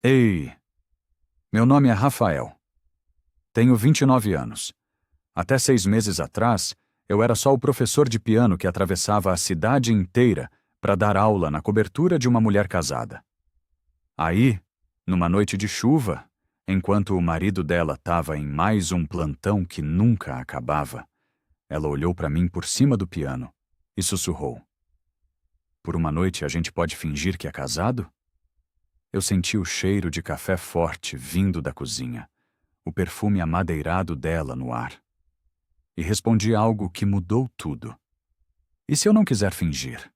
Ei, meu nome é Rafael. Tenho 29 anos. Até 6 meses atrás, eu era só o professor de piano que atravessava a cidade inteira para dar aula na cobertura de uma mulher casada. Aí, numa noite de chuva, enquanto o marido dela estava em mais um plantão que nunca acabava, ela olhou para mim por cima do piano e sussurrou: "Por uma noite a gente pode fingir que é casado?" Eu senti o cheiro de café forte vindo da cozinha, o perfume amadeirado dela no ar. E respondi algo que mudou tudo. "E se eu não quiser fingir?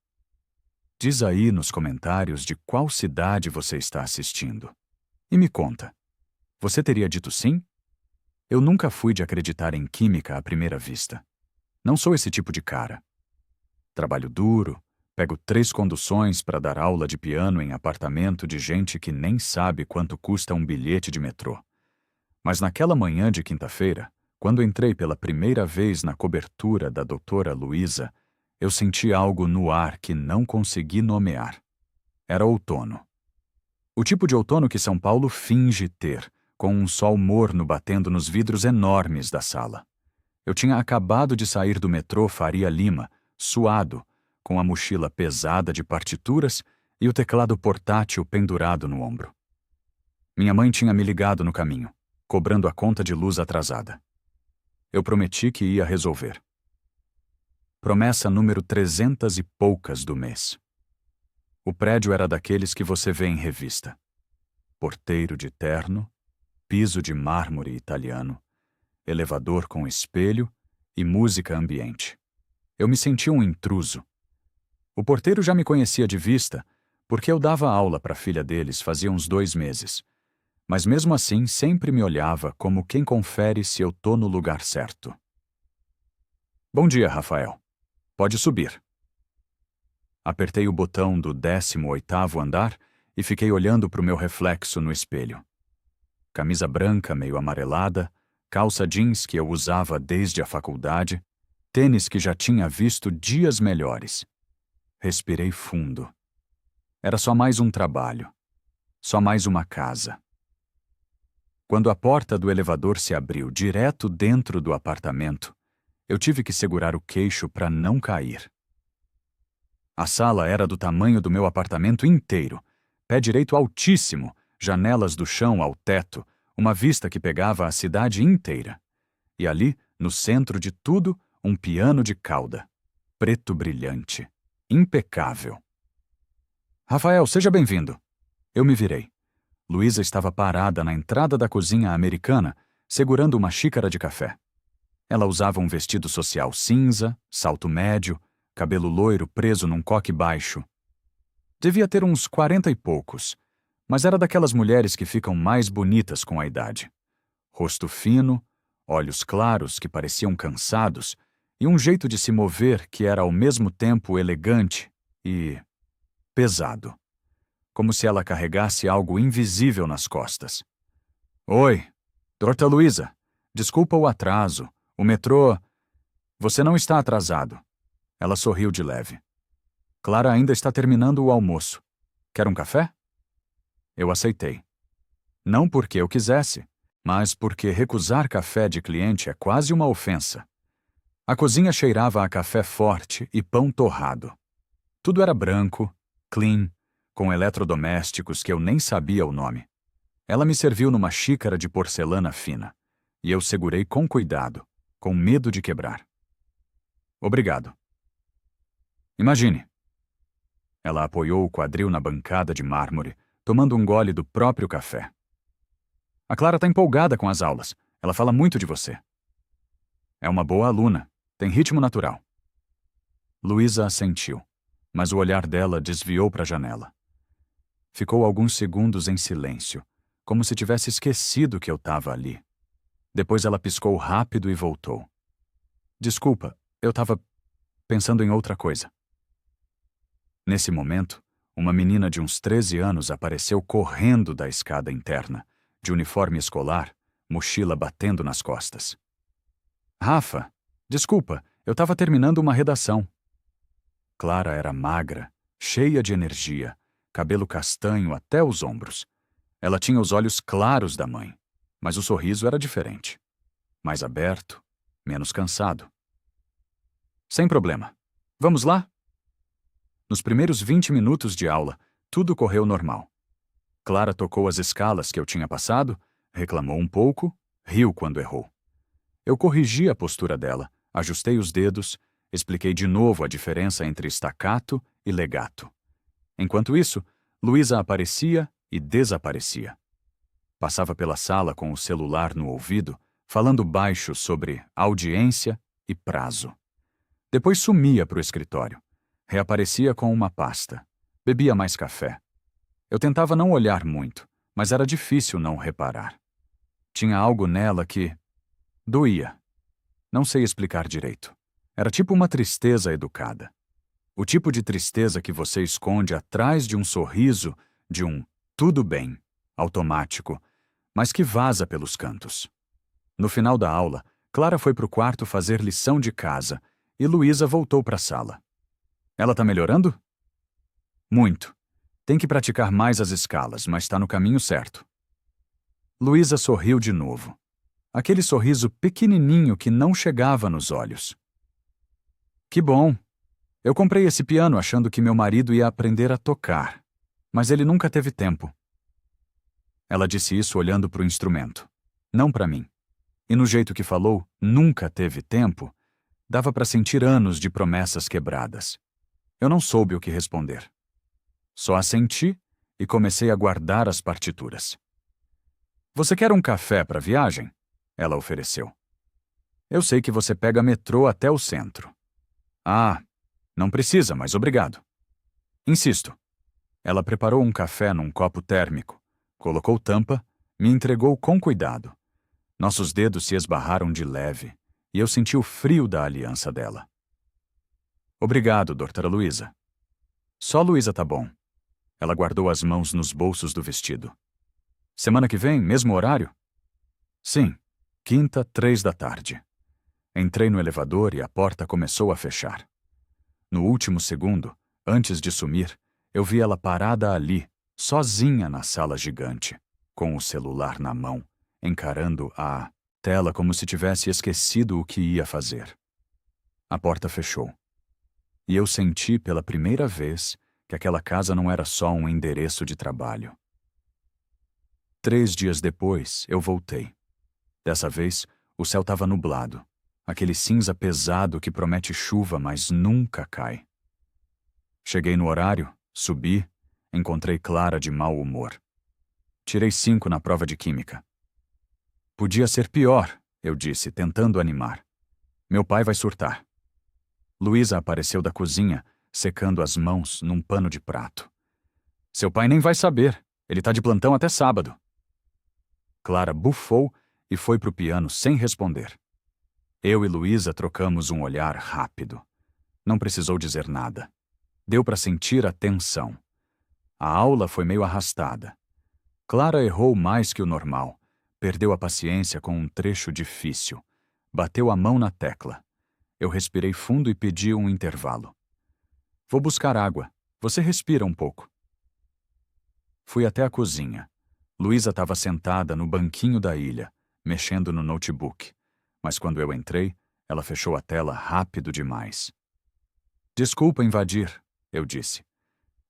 Diz aí nos comentários de qual cidade você está assistindo. E me conta, você teria dito sim?" Eu nunca fui de acreditar em química à primeira vista. Não sou esse tipo de cara. Trabalho duro, pego 3 conduções para dar aula de piano em apartamento de gente que nem sabe quanto custa um bilhete de metrô. Mas naquela manhã de quinta-feira, quando entrei pela primeira vez na cobertura da doutora Luísa, eu senti algo no ar que não consegui nomear. Era outono. O tipo de outono que São Paulo finge ter, com um sol morno batendo nos vidros enormes da sala. Eu tinha acabado de sair do metrô Faria Lima, suado, com a mochila pesada de partituras e o teclado portátil pendurado no ombro. Minha mãe tinha me ligado no caminho, cobrando a conta de luz atrasada. Eu prometi que ia resolver. Promessa número 300 e poucas do mês. O prédio era daqueles que você vê em revista. Porteiro de terno, piso de mármore italiano, elevador com espelho e música ambiente. Eu me senti um intruso. O porteiro já me conhecia de vista, porque eu dava aula para a filha deles fazia uns 2 meses. Mas mesmo assim sempre me olhava como quem confere se eu tô no lugar certo. "Bom dia, Rafael. Pode subir." Apertei o botão do 18º andar e fiquei olhando para o meu reflexo no espelho. Camisa branca meio amarelada, calça jeans que eu usava desde a faculdade, tênis que já tinha visto dias melhores. Respirei fundo. Era só mais um trabalho. Só mais uma casa. Quando a porta do elevador se abriu direto dentro do apartamento, eu tive que segurar o queixo para não cair. A sala era do tamanho do meu apartamento inteiro, pé direito altíssimo, janelas do chão ao teto, uma vista que pegava a cidade inteira. E ali, no centro de tudo, um piano de cauda, preto brilhante, impecável. "Rafael, seja bem-vindo." Eu me virei. Luísa estava parada na entrada da cozinha americana, segurando uma xícara de café. Ela usava um vestido social cinza, salto médio, cabelo loiro preso num coque baixo. Devia ter uns 40 e poucos, mas era daquelas mulheres que ficam mais bonitas com a idade. Rosto fino, olhos claros que pareciam cansados e um jeito de se mover que era ao mesmo tempo elegante e pesado. Como se ela carregasse algo invisível nas costas. "Oi, Torta Luísa. Desculpa o atraso. O metrô... Você não está atrasado." Ela sorriu de leve. "Clara ainda está terminando o almoço. Quer um café?" Eu aceitei. Não porque eu quisesse, mas porque recusar café de cliente é quase uma ofensa. A cozinha cheirava a café forte e pão torrado. Tudo era branco, clean, com eletrodomésticos que eu nem sabia o nome. Ela me serviu numa xícara de porcelana fina, e eu segurei com cuidado, com medo de quebrar. "Obrigado." "Imagine." Ela apoiou o quadril na bancada de mármore, tomando um gole do próprio café. "A Clara está empolgada com as aulas. Ela fala muito de você." "É uma boa aluna. Tem ritmo natural." Luísa assentiu, mas o olhar dela desviou para a janela. Ficou alguns segundos em silêncio, como se tivesse esquecido que eu estava ali. Depois ela piscou rápido e voltou. "Desculpa, eu estava pensando em outra coisa." Nesse momento, uma menina de uns 13 anos apareceu correndo da escada interna, de uniforme escolar, mochila batendo nas costas. "Rafa, desculpa, eu estava terminando uma redação." Clara era magra, cheia de energia, cabelo castanho até os ombros. Ela tinha os olhos claros da mãe, mas o sorriso era diferente. Mais aberto, menos cansado. Sem problema. Vamos lá? Nos primeiros 20 minutos de aula, tudo correu normal. Clara tocou as escalas que eu tinha passado, reclamou um pouco, riu quando errou. Eu corrigi a postura dela, ajustei os dedos, expliquei de novo a diferença entre staccato e legato. Enquanto isso, Luísa aparecia e desaparecia. Passava pela sala com o celular no ouvido, falando baixo sobre audiência e prazo. Depois sumia para o escritório. Reaparecia com uma pasta. Bebia mais café. Eu tentava não olhar muito, mas era difícil não reparar. Tinha algo nela que doía. Não sei explicar direito. Era tipo uma tristeza educada. O tipo de tristeza que você esconde atrás de um sorriso, de um tudo bem, automático, mas que vaza pelos cantos. No final da aula, Clara foi para o quarto fazer lição de casa e Luísa voltou para a sala. Ela tá melhorando? Muito. Tem que praticar mais as escalas, mas está no caminho certo. Luísa sorriu de novo. Aquele sorriso pequenininho que não chegava nos olhos. Que bom! Eu comprei esse piano achando que meu marido ia aprender a tocar, mas ele nunca teve tempo. Ela disse isso olhando para o instrumento, não para mim. E no jeito que falou, nunca teve tempo, dava para sentir anos de promessas quebradas. Eu não soube o que responder. Só assenti e comecei a guardar as partituras. Você quer um café para a viagem? Ela ofereceu. Eu sei que você pega metrô até o centro. Ah, não precisa, mas obrigado. Insisto. Ela preparou um café num copo térmico, colocou tampa, me entregou com cuidado. Nossos dedos se esbarraram de leve, e eu senti o frio da aliança dela. Obrigado, doutora Luísa. Só Luísa tá bom. Ela guardou as mãos nos bolsos do vestido. Semana que vem, mesmo horário? Sim, quinta, 3 da tarde. Entrei no elevador e a porta começou a fechar. No último segundo, antes de sumir, eu vi ela parada ali, sozinha na sala gigante, com o celular na mão, encarando a tela como se tivesse esquecido o que ia fazer. A porta fechou. E eu senti pela primeira vez que aquela casa não era só um endereço de trabalho. 3 dias depois, eu voltei. Dessa vez, o céu estava nublado, aquele cinza pesado que promete chuva, mas nunca cai. Cheguei no horário, subi, encontrei Clara de mau humor. Tirei 5 na prova de química. Podia ser pior, eu disse, tentando animar. Meu pai vai surtar. Luísa apareceu da cozinha, secando as mãos num pano de prato. Seu pai nem vai saber, ele tá de plantão até sábado. Clara bufou e foi pro piano sem responder. Eu e Luísa trocamos um olhar rápido. Não precisou dizer nada. Deu para sentir a tensão. A aula foi meio arrastada. Clara errou mais que o normal. Perdeu a paciência com um trecho difícil. Bateu a mão na tecla. Eu respirei fundo e pedi um intervalo. Vou buscar água. Você respira um pouco. Fui até a cozinha. Luísa estava sentada no banquinho da ilha, mexendo no notebook. Mas quando eu entrei, ela fechou a tela rápido demais. Desculpa invadir, eu disse.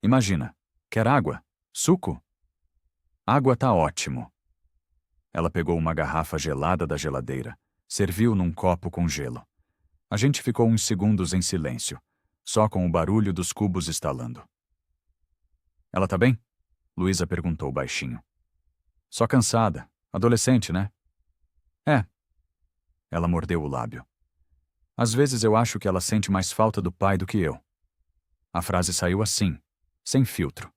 Imagina, quer água? Suco? Água tá ótimo. Ela pegou uma garrafa gelada da geladeira, serviu num copo com gelo. A gente ficou uns segundos em silêncio, só com o barulho dos cubos estalando. Ela tá bem? Luísa perguntou baixinho. Só cansada. Adolescente, né? É. Ela mordeu o lábio. Às vezes eu acho que ela sente mais falta do pai do que eu. A frase saiu assim, sem filtro.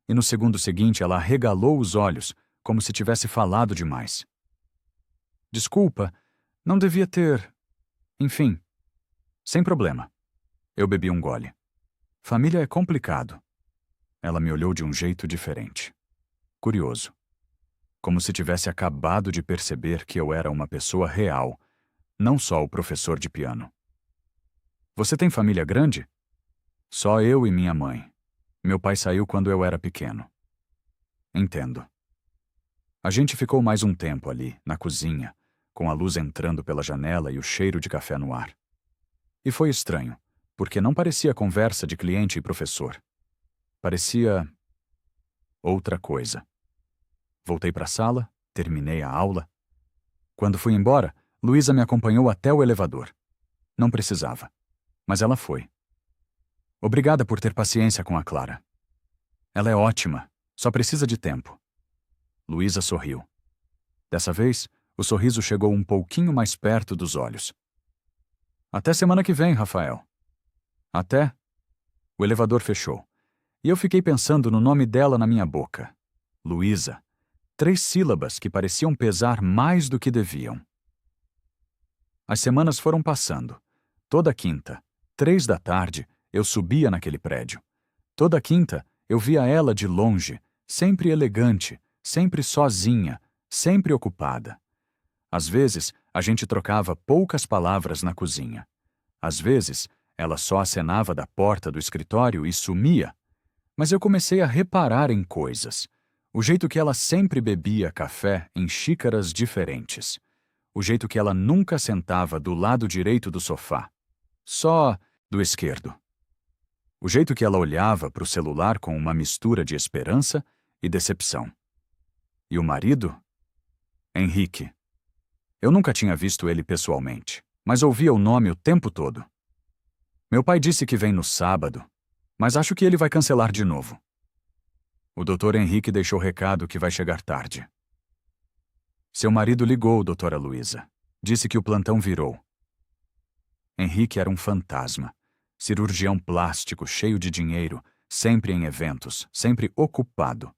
E no segundo seguinte ela arregalou os olhos, como se tivesse falado demais. Desculpa, não devia ter... Enfim, sem problema. Eu bebi um gole. Família é complicado. Ela me olhou de um jeito diferente. Curioso. Como se tivesse acabado de perceber que eu era uma pessoa real, não só o professor de piano. Você tem família grande? Só eu e minha mãe. Meu pai saiu quando eu era pequeno. Entendo. A gente ficou mais um tempo ali, na cozinha, com a luz entrando pela janela e o cheiro de café no ar. E foi estranho, porque não parecia conversa de cliente e professor. Parecia outra coisa. Voltei para a sala, terminei a aula. Quando fui embora, Luísa me acompanhou até o elevador. Não precisava, mas ela foi. Obrigada por ter paciência com a Clara. Ela é ótima, só precisa de tempo. Luísa sorriu. Dessa vez, o sorriso chegou um pouquinho mais perto dos olhos. Até semana que vem, Rafael. Até. O elevador fechou. E eu fiquei pensando no nome dela na minha boca. Luísa. 3 sílabas que pareciam pesar mais do que deviam. As semanas foram passando. Toda quinta, 3 da tarde, eu subia naquele prédio. Toda quinta, eu via ela de longe, sempre elegante, sempre sozinha, sempre ocupada. Às vezes, a gente trocava poucas palavras na cozinha. Às vezes, ela só acenava da porta do escritório e sumia. Mas eu comecei a reparar em coisas. O jeito que ela sempre bebia café em xícaras diferentes. O jeito que ela nunca sentava do lado direito do sofá. Só do esquerdo. O jeito que ela olhava para o celular com uma mistura de esperança e decepção. E o marido? Henrique. Eu nunca tinha visto ele pessoalmente, mas ouvia o nome o tempo todo. Meu pai disse que vem no sábado, mas acho que ele vai cancelar de novo. O Dr. Henrique deixou recado que vai chegar tarde. Seu marido ligou, doutora Luísa. Disse que o plantão virou. Henrique era um fantasma. Cirurgião plástico, cheio de dinheiro, sempre em eventos, sempre ocupado.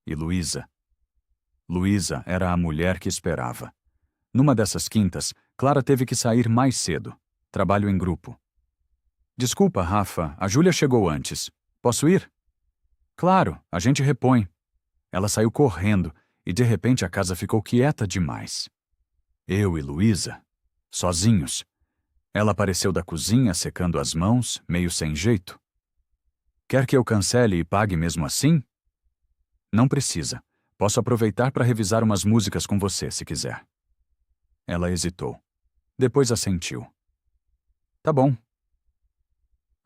E Luísa? Luísa era a mulher que esperava. Numa dessas quintas, Clara teve que sair mais cedo. Trabalho em grupo. Desculpa, Rafa, a Júlia chegou antes. Posso ir? Claro, a gente repõe. Ela saiu correndo e de repente a casa ficou quieta demais. Eu e Luísa, sozinhos. Ela apareceu da cozinha secando as mãos, meio sem jeito. Quer que eu cancele e pague mesmo assim? Não precisa. Posso aproveitar para revisar umas músicas com você, se quiser. Ela hesitou. Depois assentiu. Tá bom.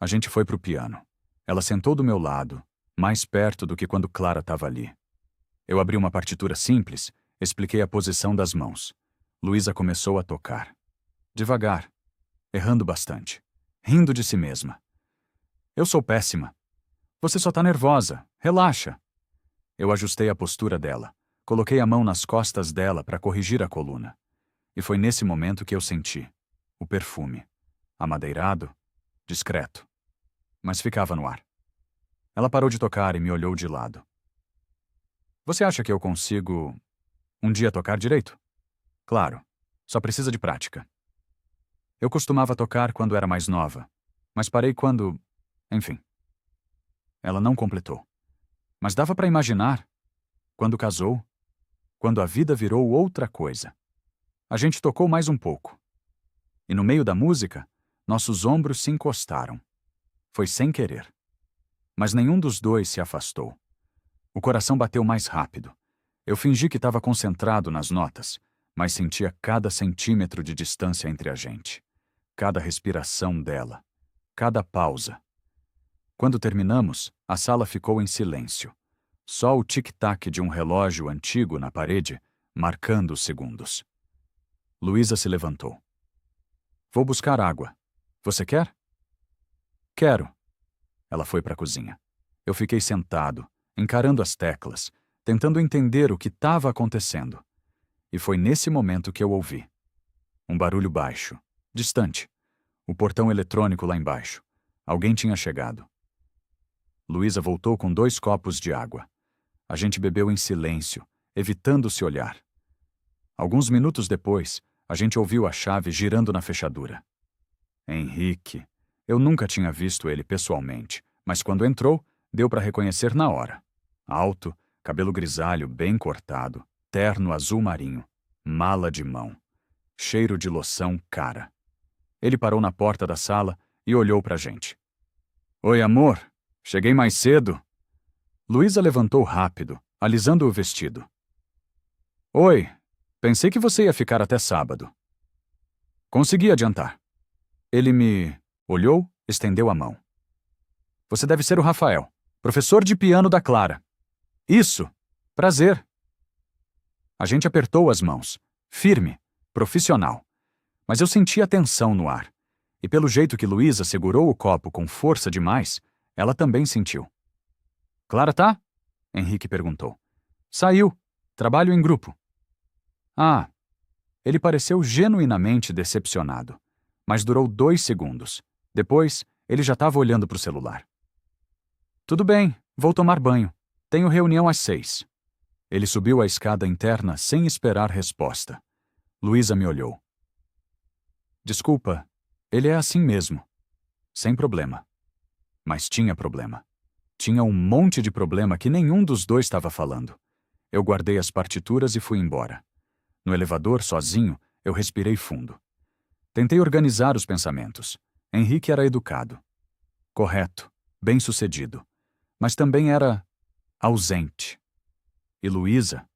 A gente foi pro piano. Ela sentou do meu lado, mais perto do que quando Clara estava ali. Eu abri uma partitura simples, expliquei a posição das mãos. Luísa começou a tocar. Devagar, errando bastante, rindo de si mesma. Eu sou péssima. Você só tá nervosa. Relaxa. Eu ajustei a postura dela. Coloquei a mão nas costas dela para corrigir a coluna. E foi nesse momento que eu senti o perfume. Amadeirado, discreto. Mas ficava no ar. Ela parou de tocar e me olhou de lado. Você acha que eu consigo um dia tocar direito? Claro, só precisa de prática. Eu costumava tocar quando era mais nova, mas parei quando... Enfim. Ela não completou. Mas dava para imaginar. Quando casou, quando a vida virou outra coisa. A gente tocou mais um pouco. E no meio da música, nossos ombros se encostaram. Foi sem querer. Mas nenhum dos dois se afastou. O coração bateu mais rápido. Eu fingi que estava concentrado nas notas, mas sentia cada centímetro de distância entre a gente. Cada respiração dela. Cada pausa. Quando terminamos, a sala ficou em silêncio. Só o tic-tac de um relógio antigo na parede, marcando os segundos. Luísa se levantou. Vou buscar água. Você quer? Quero. Ela foi para a cozinha. Eu fiquei sentado, encarando as teclas, tentando entender o que estava acontecendo. E foi nesse momento que eu ouvi. Um barulho baixo, distante. O portão eletrônico lá embaixo. Alguém tinha chegado. Luísa voltou com 2 copos de água. A gente bebeu em silêncio, evitando se olhar. Alguns minutos depois, a gente ouviu a chave girando na fechadura. Henrique. Eu nunca tinha visto ele pessoalmente, mas quando entrou, deu para reconhecer na hora. Alto, cabelo grisalho bem cortado, terno azul marinho, mala de mão, cheiro de loção cara. Ele parou na porta da sala e olhou pra gente. Oi, amor. Cheguei mais cedo. Luísa levantou rápido, alisando o vestido. Oi, pensei que você ia ficar até sábado. Consegui adiantar. Ele me olhou, estendeu a mão. Você deve ser o Rafael, professor de piano da Clara. Isso! Prazer! A gente apertou as mãos, firme, profissional. Mas eu senti a tensão no ar. E pelo jeito que Luísa segurou o copo com força demais, ela também sentiu. Clara tá? Henrique perguntou. Saiu. Trabalho em grupo. Ah. Ele pareceu genuinamente decepcionado. Mas durou 2 segundos. Depois, ele já estava olhando para o celular. Tudo bem, vou tomar banho. Tenho reunião às 6. Ele subiu a escada interna sem esperar resposta. Luísa me olhou. Desculpa, ele é assim mesmo. Sem problema. Mas tinha problema. Tinha um monte de problema que nenhum dos dois estava falando. Eu guardei as partituras e fui embora. No elevador, sozinho, eu respirei fundo. Tentei organizar os pensamentos. Henrique era educado. Correto. Bem-sucedido. Mas também era ausente. E Luísa?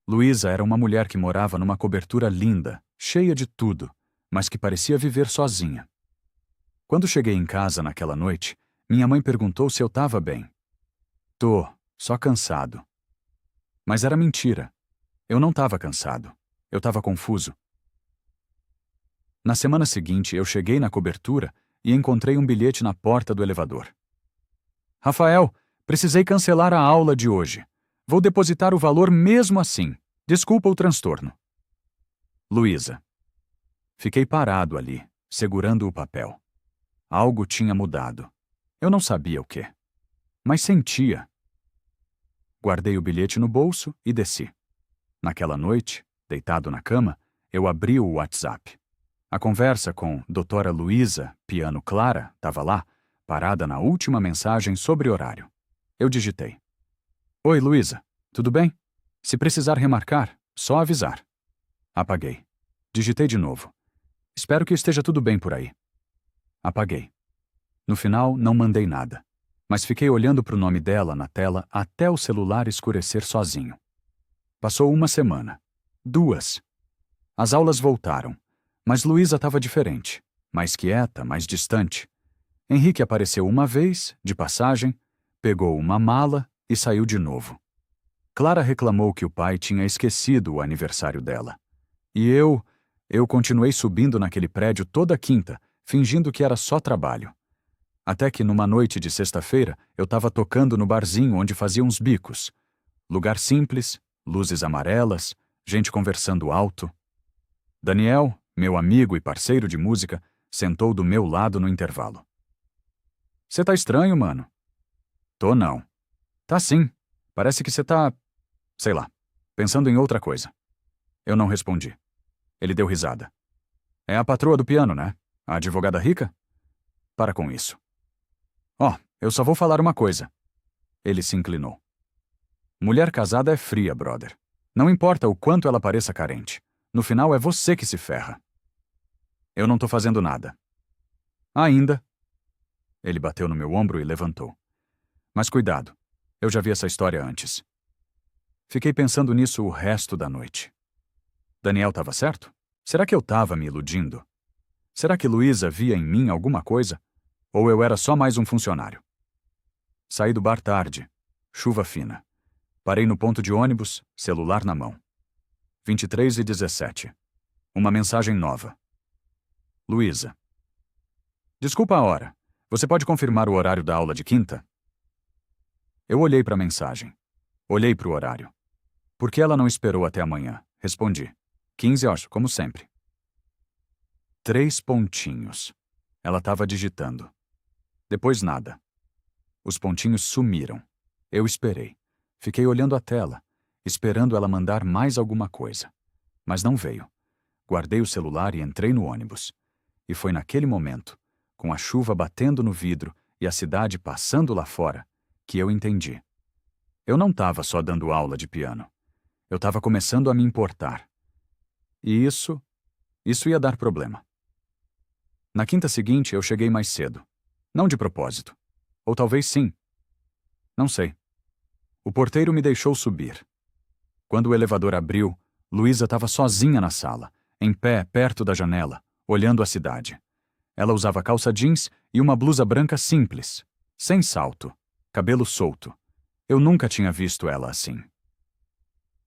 Luísa era uma mulher que morava numa cobertura linda, cheia de tudo, mas que parecia viver sozinha. Quando cheguei em casa naquela noite, minha mãe perguntou se eu estava bem. Tô, só cansado. Mas era mentira. Eu não estava cansado. Eu estava confuso. Na semana seguinte, eu cheguei na cobertura e encontrei um bilhete na porta do elevador. Rafael, precisei cancelar a aula de hoje. Vou depositar o valor mesmo assim. Desculpa o transtorno. Luísa. Fiquei parado ali, segurando o papel. Algo tinha mudado. Eu não sabia o quê. Mas sentia. Guardei o bilhete no bolso e desci. Naquela noite, deitado na cama, eu abri o WhatsApp. A conversa com doutora Luísa, piano Clara, estava lá, parada na última mensagem sobre horário. Eu digitei. Oi, Luísa, tudo bem? Se precisar remarcar, só avisar. Apaguei. Digitei de novo. Espero que esteja tudo bem por aí. Apaguei. No final, não mandei nada, mas fiquei olhando para o nome dela na tela até o celular escurecer sozinho. Passou uma semana. 2. As aulas voltaram, mas Luísa estava diferente, mais quieta, mais distante. Henrique apareceu uma vez, de passagem, pegou uma mala e saiu de novo. Clara reclamou que o pai tinha esquecido o aniversário dela. E eu continuei subindo naquele prédio toda quinta, fingindo que era só trabalho. Até que numa noite de sexta-feira eu estava tocando no barzinho onde fazia uns bicos. Lugar simples, luzes amarelas, gente conversando alto. Daniel, meu amigo e parceiro de música, sentou do meu lado no intervalo. Cê tá estranho, mano? Tô não. Tá sim. Parece que cê tá, sei lá, pensando em outra coisa. Eu não respondi. Ele deu risada. É a patroa do piano, né? A advogada rica? Para com isso. Ó, eu só vou falar uma coisa. Ele se inclinou. Mulher casada é fria, brother. Não importa o quanto ela pareça carente. No final é você que se ferra. Eu não tô fazendo nada. Ainda. Ele bateu no meu ombro e levantou. Mas cuidado. Eu já vi essa história antes. Fiquei pensando nisso o resto da noite. Daniel estava certo? Será que eu estava me iludindo? Será que Luísa via em mim alguma coisa? Ou eu era só mais um funcionário? Saí do bar tarde. Chuva fina. Parei no ponto de ônibus, celular na mão. 23h17. Uma mensagem nova. Luísa. Desculpa a hora. Você pode confirmar o horário da aula de quinta? Eu olhei para a mensagem. Olhei para o horário. Por que ela não esperou até amanhã? Respondi. 15 horas, como sempre. 3 pontinhos. Ela estava digitando. Depois nada. Os pontinhos sumiram. Eu esperei. Fiquei olhando a tela, esperando ela mandar mais alguma coisa. Mas não veio. Guardei o celular e entrei no ônibus. E foi naquele momento, com a chuva batendo no vidro e a cidade passando lá fora, que eu entendi. Eu não estava só dando aula de piano. Eu estava começando a me importar. E isso ia dar problema. Na quinta seguinte, eu cheguei mais cedo. Não de propósito. Ou talvez sim. Não sei. O porteiro me deixou subir. Quando o elevador abriu, Luísa estava sozinha na sala, em pé perto da janela, olhando a cidade. Ela usava calça jeans e uma blusa branca simples, sem salto, cabelo solto. Eu nunca tinha visto ela assim.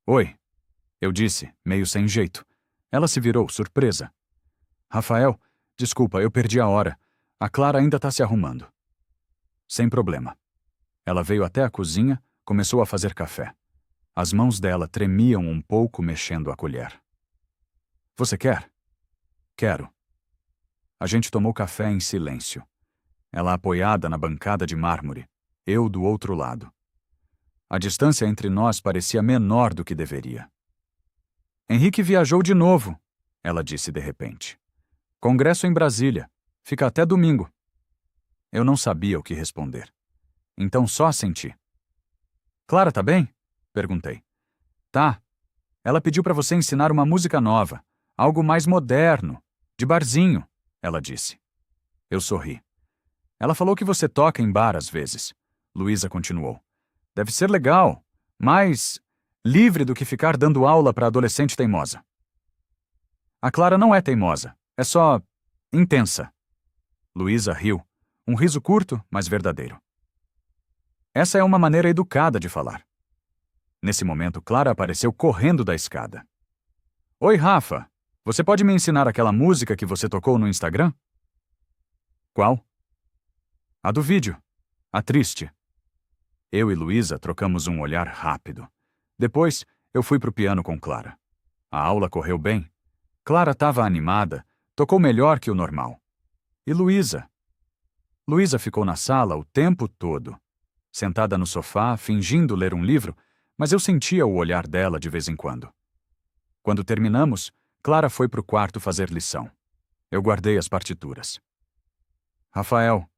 Oi, eu disse, meio sem jeito. Ela se virou, surpresa. Rafael, desculpa, eu perdi a hora. A Clara ainda está se arrumando. Sem problema. Ela veio até a cozinha, começou a fazer café. As mãos dela tremiam um pouco mexendo a colher. Você quer? Quero. A gente tomou café em silêncio. Ela apoiada na bancada de mármore, eu do outro lado. A distância entre nós parecia menor do que deveria. Henrique viajou de novo, ela disse de repente. Congresso em Brasília. Fica até domingo. Eu não sabia o que responder. Então só assenti. Clara tá bem? Perguntei. Tá. Ela pediu para você ensinar uma música nova, algo mais moderno, de barzinho, ela disse. Eu sorri. Ela falou que você toca em bar às vezes. Luísa continuou. Deve ser legal, mais livre do que ficar dando aula para adolescente teimosa. A Clara não é teimosa, é só intensa. Luísa riu, um riso curto, mas verdadeiro. Essa é uma maneira educada de falar. Nesse momento, Clara apareceu correndo da escada. Oi, Rafa, você pode me ensinar aquela música que você tocou no Instagram? Qual? A do vídeo, a triste. Eu e Luísa trocamos um olhar rápido. Depois, eu fui pro piano com Clara. A aula correu bem. Clara estava animada, tocou melhor que o normal. E Luísa? Luísa ficou na sala o tempo todo, sentada no sofá, fingindo ler um livro, mas eu sentia o olhar dela de vez em quando. Quando terminamos, Clara foi pro quarto fazer lição. Eu guardei as partituras. Rafael.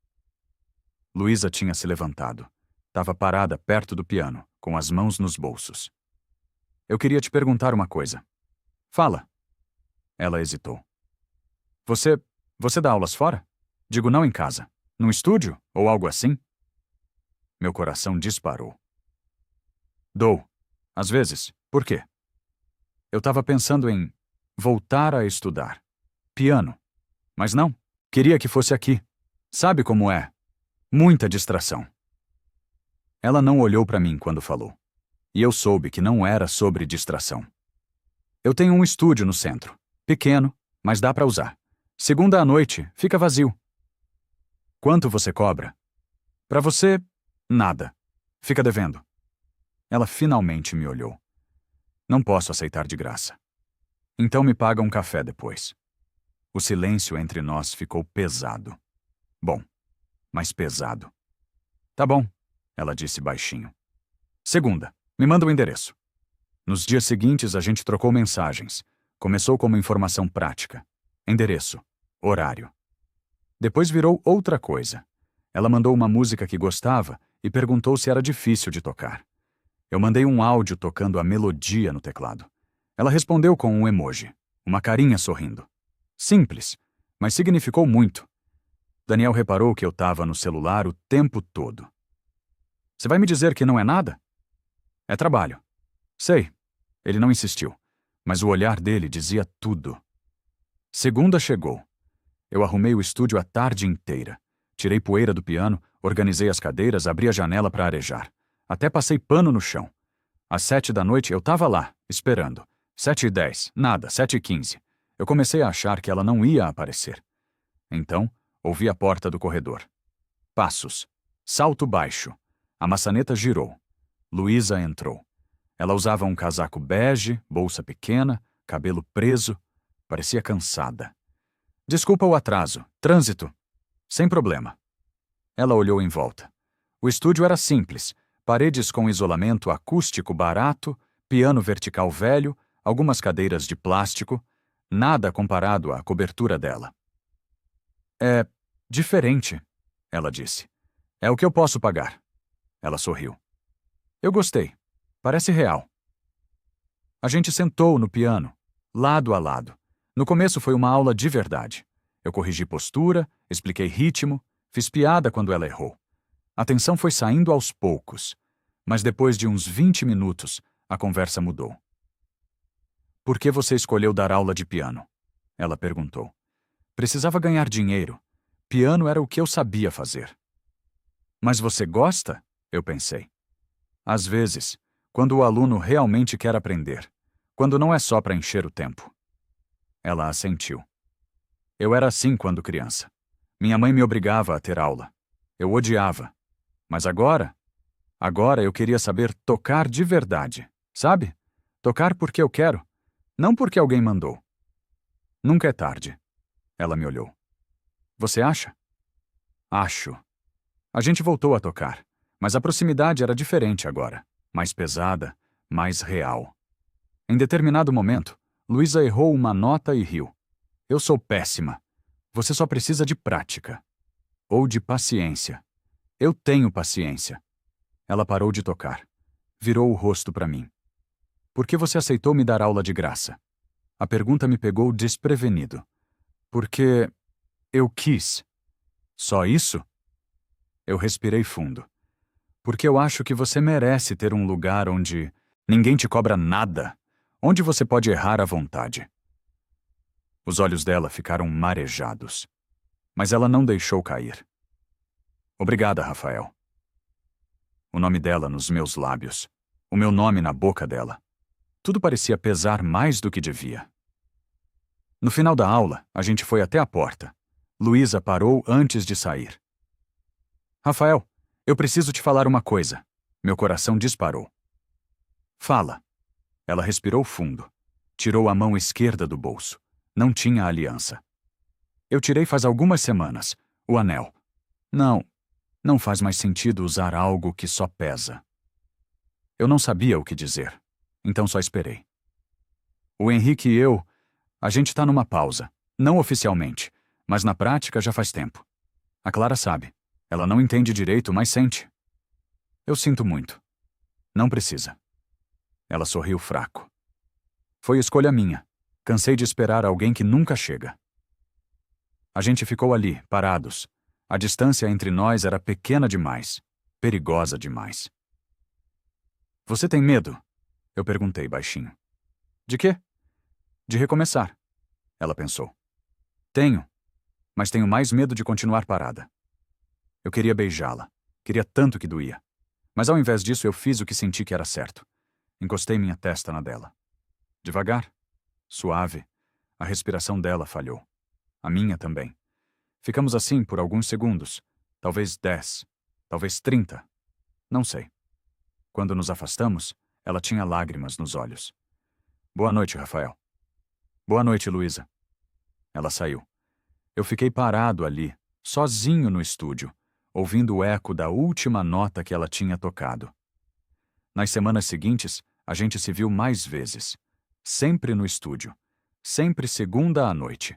Luísa tinha se levantado. Estava parada perto do piano, com as mãos nos bolsos. Eu queria te perguntar uma coisa. Fala. Ela hesitou. Você dá aulas fora? Digo, não em casa. Num estúdio? Ou algo assim? Meu coração disparou. Dou. Às vezes. Por quê? Eu estava pensando em voltar a estudar. Piano. Mas não. Queria que fosse aqui. Sabe como é? Muita distração. Ela não olhou para mim quando falou. E eu soube que não era sobre distração. Eu tenho um estúdio no centro. Pequeno, mas dá para usar. Segunda à noite, fica vazio. Quanto você cobra? Para você, nada. Fica devendo. Ela finalmente me olhou. Não posso aceitar de graça. Então me paga um café depois. O silêncio entre nós ficou pesado. Bom, mas pesado. Tá bom, ela disse baixinho. Segunda, me manda o endereço. Nos dias seguintes a gente trocou mensagens. Começou como informação prática. Endereço. Horário. Depois virou outra coisa. Ela mandou uma música que gostava e perguntou se era difícil de tocar. Eu mandei um áudio tocando a melodia no teclado. Ela respondeu com um emoji, uma carinha sorrindo. Simples, mas significou muito. Daniel reparou que eu estava no celular o tempo todo. Você vai me dizer que não é nada? É trabalho. Sei. Ele não insistiu, mas o olhar dele dizia tudo. Segunda chegou. Eu arrumei o estúdio a tarde inteira. Tirei poeira do piano, organizei as cadeiras, abri a janela para arejar. Até passei pano no chão. Às 7 da noite eu estava lá, esperando. 7h10, nada, 7h15. Eu comecei a achar que ela não ia aparecer. Então, ouvi a porta do corredor. Passos. Salto baixo. A maçaneta girou. Luísa entrou. Ela usava um casaco bege, bolsa pequena, cabelo preso. Parecia cansada. Desculpa o atraso. Trânsito. Sem problema. Ela olhou em volta. O estúdio era simples. Paredes com isolamento acústico barato, piano vertical velho, algumas cadeiras de plástico. Nada comparado à cobertura dela. É diferente, ela disse. É o que eu posso pagar. Ela sorriu. Eu gostei. Parece real. A gente sentou no piano, lado a lado. No começo foi uma aula de verdade. Eu corrigi postura, expliquei ritmo, fiz piada quando ela errou. A tensão foi saindo aos poucos. Mas depois de uns 20 minutos, A conversa mudou. Por que você escolheu dar aula de piano? Ela perguntou. Precisava ganhar dinheiro. Piano era o que eu sabia fazer. Mas você gosta? Eu pensei. Às vezes, quando o aluno realmente quer aprender, quando não é só para encher o tempo. Ela assentiu. Eu era assim quando criança. Minha mãe me obrigava a ter aula. Eu odiava. Mas agora eu queria saber tocar de verdade, sabe? Tocar porque eu quero, não porque alguém mandou. Nunca é tarde. Ela me olhou. Você acha? Acho. A gente voltou a tocar, mas a proximidade era diferente agora, mais pesada, mais real. Em determinado momento, Luísa errou uma nota e riu. Eu sou péssima. Você só precisa de prática. Ou de paciência. Eu tenho paciência. Ela parou de tocar. Virou o rosto para mim. Por que você aceitou me dar aula de graça? A pergunta me pegou desprevenido. Porque eu quis. Só isso? Eu respirei fundo. Porque eu acho que você merece ter um lugar onde ninguém te cobra nada, onde você pode errar à vontade. Os olhos dela ficaram marejados. Mas ela não deixou cair. Obrigada, Rafael. O nome dela nos meus lábios. O meu nome na boca dela. Tudo parecia pesar mais do que devia. No final da aula, a gente foi até a porta. Luísa parou antes de sair. Rafael, eu preciso te falar uma coisa. Meu coração disparou. Fala. Ela respirou fundo. Tirou a mão esquerda do bolso. Não tinha aliança. Eu tirei faz algumas semanas. O anel. Não faz mais sentido usar algo que só pesa. Eu não sabia o que dizer. Então só esperei. O Henrique e eu, a gente tá numa pausa. Não oficialmente, mas na prática já faz tempo. A Clara sabe. Ela não entende direito, mas sente. Eu sinto muito. Não precisa. Ela sorriu fraco. Foi escolha minha. Cansei de esperar alguém que nunca chega. A gente ficou ali, parados. A distância entre nós era pequena demais. Perigosa demais. Você tem medo? Eu perguntei baixinho. De quê? De recomeçar. Ela pensou. Tenho. Mas tenho mais medo de continuar parada. Eu queria beijá-la. Queria tanto que doía. Mas ao invés disso eu fiz o que senti que era certo. Encostei minha testa na dela. Devagar. Suave. A respiração dela falhou. A minha também. Ficamos assim por alguns segundos. Talvez 10. Talvez 30. Não sei. Quando nos afastamos, ela tinha lágrimas nos olhos. Boa noite, Rafael. Boa noite, Luísa. Ela saiu. Eu fiquei parado ali, sozinho no estúdio, ouvindo o eco da última nota que ela tinha tocado. Nas semanas seguintes, a gente se viu mais vezes. Sempre no estúdio. Sempre segunda à noite.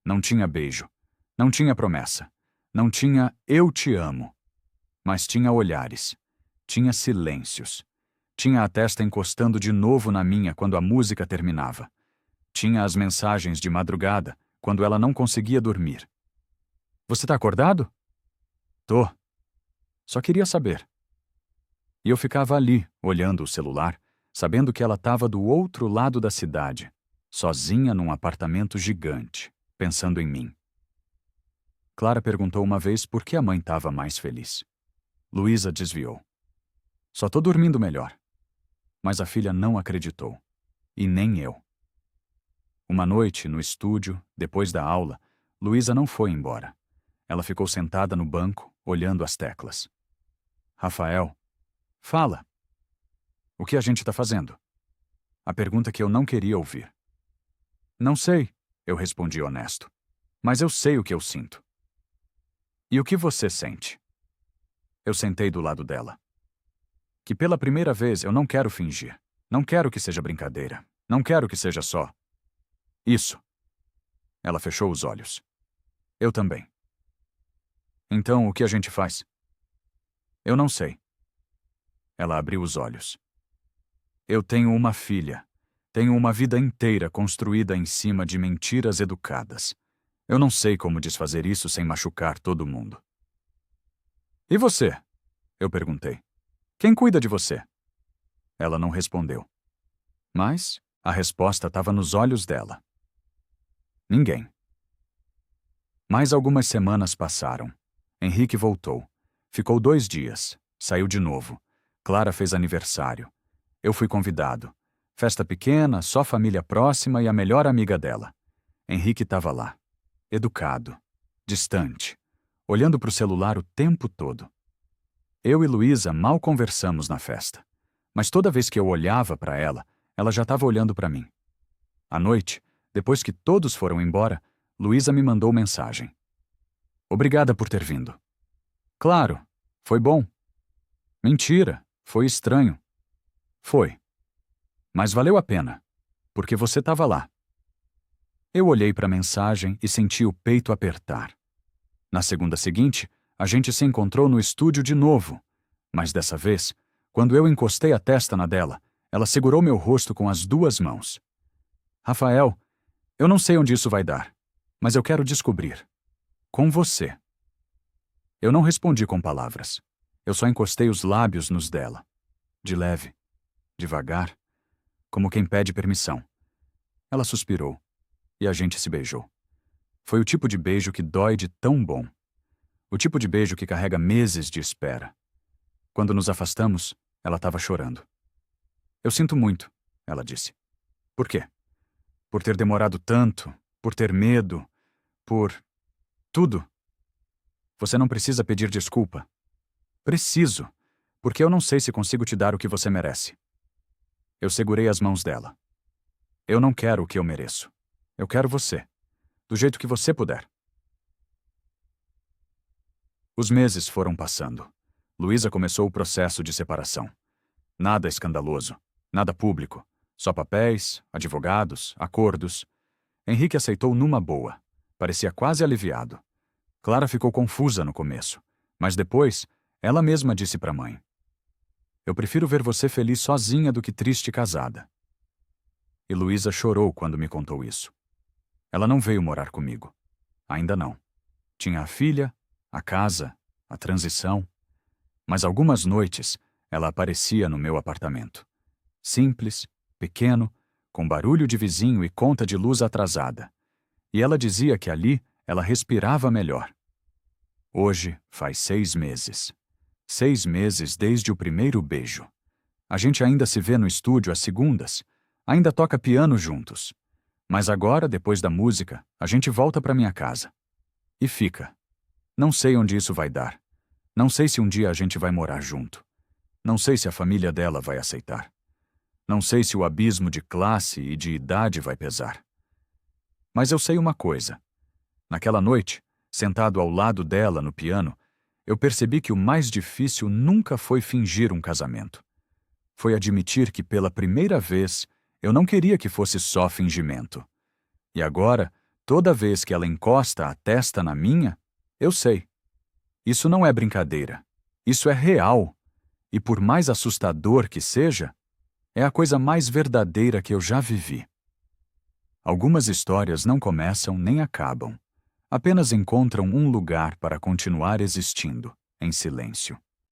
Não tinha beijo. Não tinha promessa. Não tinha eu te amo. Mas tinha olhares. Tinha silêncios. Tinha a testa encostando de novo na minha quando a música terminava. Tinha as mensagens de madrugada, quando ela não conseguia dormir. Você tá acordado? Tô. Só queria saber. E eu ficava ali, olhando o celular, sabendo que ela estava do outro lado da cidade, sozinha num apartamento gigante, pensando em mim. Clara perguntou uma vez por que a mãe estava mais feliz. Luísa desviou. Só tô dormindo melhor. Mas a filha não acreditou. E nem eu. Uma noite, no estúdio, depois da aula, Luísa não foi embora. Ela ficou sentada no banco, olhando as teclas. Rafael, fala. O que a gente tá fazendo? A pergunta que eu não queria ouvir. Não sei, eu respondi honesto. Mas eu sei o que eu sinto. E o que você sente? Eu sentei do lado dela. Que pela primeira vez eu não quero fingir. Não quero que seja brincadeira. Não quero que seja só. Isso. Ela fechou os olhos. Eu também. Então, o que a gente faz? Eu não sei. Ela abriu os olhos. Eu tenho uma filha. Tenho uma vida inteira construída em cima de mentiras educadas. Eu não sei como desfazer isso sem machucar todo mundo. E você? Eu perguntei. Quem cuida de você? Ela não respondeu. Mas a resposta estava nos olhos dela. Ninguém. Mais algumas semanas passaram. Henrique voltou. Ficou 2 dias. Saiu de novo. Clara fez aniversário. Eu fui convidado. Festa pequena, só família próxima e a melhor amiga dela. Henrique estava lá. Educado. Distante. Olhando para o celular o tempo todo. Eu e Luísa mal conversamos na festa. Mas toda vez que eu olhava para ela, ela já estava olhando para mim. À noite, depois que todos foram embora, Luísa me mandou mensagem. Obrigada por ter vindo. Claro, foi bom. Mentira, foi estranho. Foi. Mas valeu a pena, porque você estava lá. Eu olhei para a mensagem e senti o peito apertar. Na segunda seguinte, a gente se encontrou no estúdio de novo, mas dessa vez, quando eu encostei a testa na dela, ela segurou meu rosto com as 2 mãos. Rafael, eu não sei onde isso vai dar, mas eu quero descobrir. Com você. Eu não respondi com palavras. Eu só encostei os lábios nos dela. De leve, devagar, como quem pede permissão. Ela suspirou, e a gente se beijou. Foi o tipo de beijo que dói de tão bom. O tipo de beijo que carrega meses de espera. Quando nos afastamos, ela estava chorando. Eu sinto muito, ela disse. Por quê? Por ter demorado tanto, por ter medo, por... tudo. Você não precisa pedir desculpa. Preciso, porque eu não sei se consigo te dar o que você merece. Eu segurei as mãos dela. Eu não quero o que eu mereço. Eu quero você, do jeito que você puder. Os meses foram passando. Luísa começou o processo de separação. Nada escandaloso, nada público, só papéis, advogados, acordos. Henrique aceitou numa boa. Parecia quase aliviado. Clara ficou confusa no começo, mas depois, ela mesma disse para a mãe: Eu prefiro ver você feliz sozinha do que triste casada. E Luísa chorou quando me contou isso. Ela não veio morar comigo. Ainda não. Tinha a filha, a casa, a transição. Mas algumas noites, ela aparecia no meu apartamento. Simples, pequeno, com barulho de vizinho e conta de luz atrasada. E ela dizia que ali ela respirava melhor. Hoje faz 6 meses. 6 meses desde o primeiro beijo. A gente ainda se vê no estúdio às segundas, ainda toca piano juntos. Mas agora, depois da música, a gente volta para minha casa. E fica. Não sei onde isso vai dar. Não sei se um dia a gente vai morar junto. Não sei se a família dela vai aceitar. Não sei se o abismo de classe e de idade vai pesar. Mas eu sei uma coisa. Naquela noite, sentado ao lado dela no piano, eu percebi que o mais difícil nunca foi fingir um casamento. Foi admitir que pela primeira vez eu não queria que fosse só fingimento. E agora, toda vez que ela encosta a testa na minha, eu sei. Isso não é brincadeira. Isso é real. E por mais assustador que seja, é a coisa mais verdadeira que eu já vivi. Algumas histórias não começam nem acabam. Apenas encontram um lugar para continuar existindo, em silêncio.